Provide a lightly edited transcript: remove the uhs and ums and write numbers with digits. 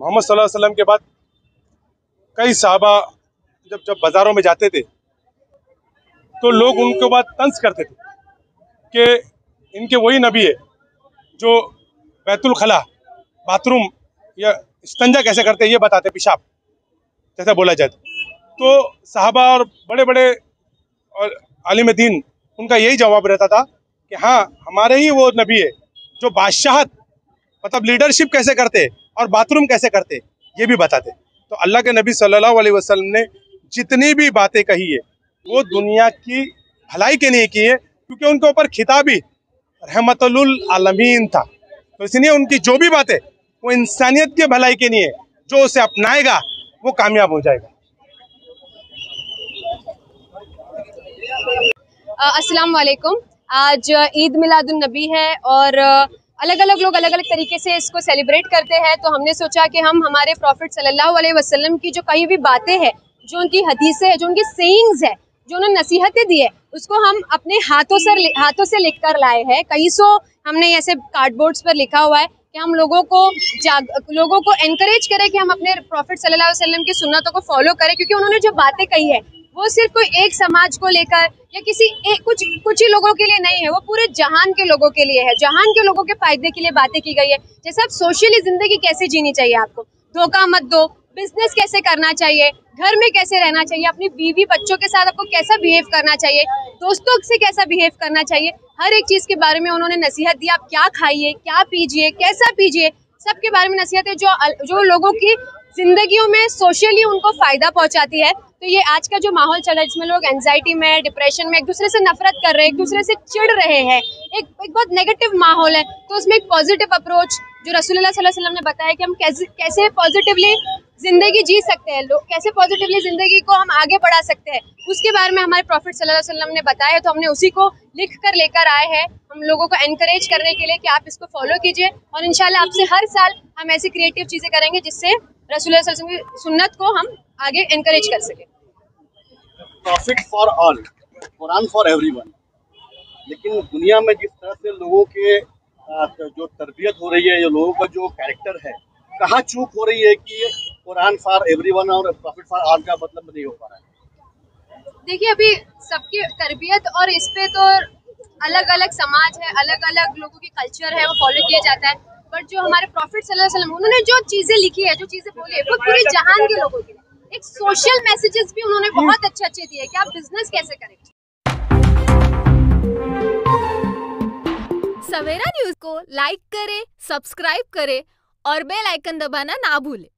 मोहम्मद सल्लल्लाहु अलैहि वसल्लम के बाद कई सहाबा जब बाज़ारों में जाते थे तो लोग उनके बाद तंज करते थे कि इनके वही नबी है जो बैतुल खला बाथरूम या इस्तिंजा कैसे करते हैं ये बताते, पेशाब जैसा बोला जाए तो सहाबा और बड़े बड़े और आलिम दीन उनका यही जवाब रहता था कि हाँ हमारे ही वो नबी है जो बादशाहत मतलब लीडरशिप कैसे करते और बाथरूम कैसे करते ये भी बताते। तो अल्लाह के नबी सल्लल्लाहु अलैहि वसल्लम ने जितनी भी बातें कही है वो दुनिया की भलाई के लिए की है, क्योंकि उनके ऊपर खिताब ही रहमतुल आलमीन था। तो इसलिए उनकी जो भी बातें वो इंसानियत के भलाई के लिए, जो उसे अपनाएगा वो कामयाब हो जाएगा। अस्सलाम वालेकुम। आज ईद मिलादुन नबी है और अलग अलग लोग अलग अलग तरीके से इसको सेलिब्रेट करते हैं। तो हमने सोचा कि हम हमारे प्रॉफिट सल्लल्लाहु अलैहि वसल्लम की जो कही हुई बातें हैं, जो उनकी हदीसें हैं, जो उनकी सेइंग्स है, जो उन्होंने नसीहतें दी है, उसको हम अपने हाथों से लिख कर लाए हैं। कई सौ हमने ऐसे कार्डबोर्ड्स पर लिखा हुआ है कि हम लोगों को एनकरेज करें कि हम अपने प्रॉफिट सल्लल्लाहु अलैहि वसल्लम की सुन्नतों को फॉलो करें, क्योंकि उन्होंने जो बातें कही है वो सिर्फ कोई एक समाज को लेकर या कुछ ही लोगों के लिए नहीं है, वो पूरे जहान के लोगों के लिए है। जहान के लोगों के फायदे के लिए बातें की गई है। जैसे आप सोशली जिंदगी कैसे जीनी चाहिए, आपको धोखा मत दो, बिजनेस कैसे करना चाहिए, घर में कैसे रहना चाहिए, अपनी बीवी बच्चों के साथ आपको कैसा बिहेव करना चाहिए, दोस्तों से कैसा बिहेव करना चाहिए, हर एक चीज के बारे में उन्होंने नसीहत दी। आप क्या खाइए, क्या पीजिए, कैसा पीजिए, सबके बारे में नसीहत है जो लोगों की जिंदगियों में सोशली उनको फायदा पहुंचाती है। तो ये आज का जो माहौल चल रहा है जिसमें लोग एंजाइटी में, डिप्रेशन में, एक दूसरे से नफरत कर रहे हैं, एक दूसरे से चिढ़ रहे हैं, एक बहुत नेगेटिव माहौल है। तो उसमें एक पॉजिटिव अप्रोच जो रसूलुल्लाह सल्लल्लाहु अलैहि वसल्लम ने बताया कि हम कैसे पॉजिटिवली जिंदगी जी सकते हैं, लोग कैसे पॉजिटिवली जिंदगी को हम आगे बढ़ा सकते हैं, उसके बारे में हमारे प्रॉफिट सल्लल्लाहु अलैहि वसल्लम ने बताया है। तो हमने उसी को लिख कर लेकर आए हैं हम लोगों को एनकरेज करने के लिए कि आप इसको फॉलो कीजिए, और इंशाल्लाह आपसे हर साल हम ऐसी क्रिएटिव चीजें करेंगे जिससे रसूलुल्लाह सल्लल्लाहु अलैहि वसल्लम की सुन्नत को हम आगे एनकरेज कर सकें। Profit for all, Quran for everyone. लेकिन दुनिया में जिस तरह से लोगों के जो तरबियत हो रही है, जो लोगों का जो कैरेक्टर है, कहाँ चूक हो रही है कि कुरान फॉर एवरीवन और प्रॉफिट फॉर ऑल का मतलब नहीं हो पा रहा है। देखिए, अभी सबकी तरबियत और इस पे तो अलग अलग समाज है, अलग अलग लोगों की कल्चर है, वो फॉलो किया जाता है। बट जो हमारे प्रॉफिट सल्लल्लाहु अलैहि वसल्लम उन्होंने जो चीजें लिखी है, जो चीजें बोली है, वो पूरे जहान के लोगों के लिए एक सोशल मैसेजेस भी उन्होंने बहुत अच्छे दिए कि आप बिजनेस कैसे करें। सवेरा न्यूज़ को लाइक करें, सब्सक्राइब करें और बेल आइकन दबाना ना भूलें।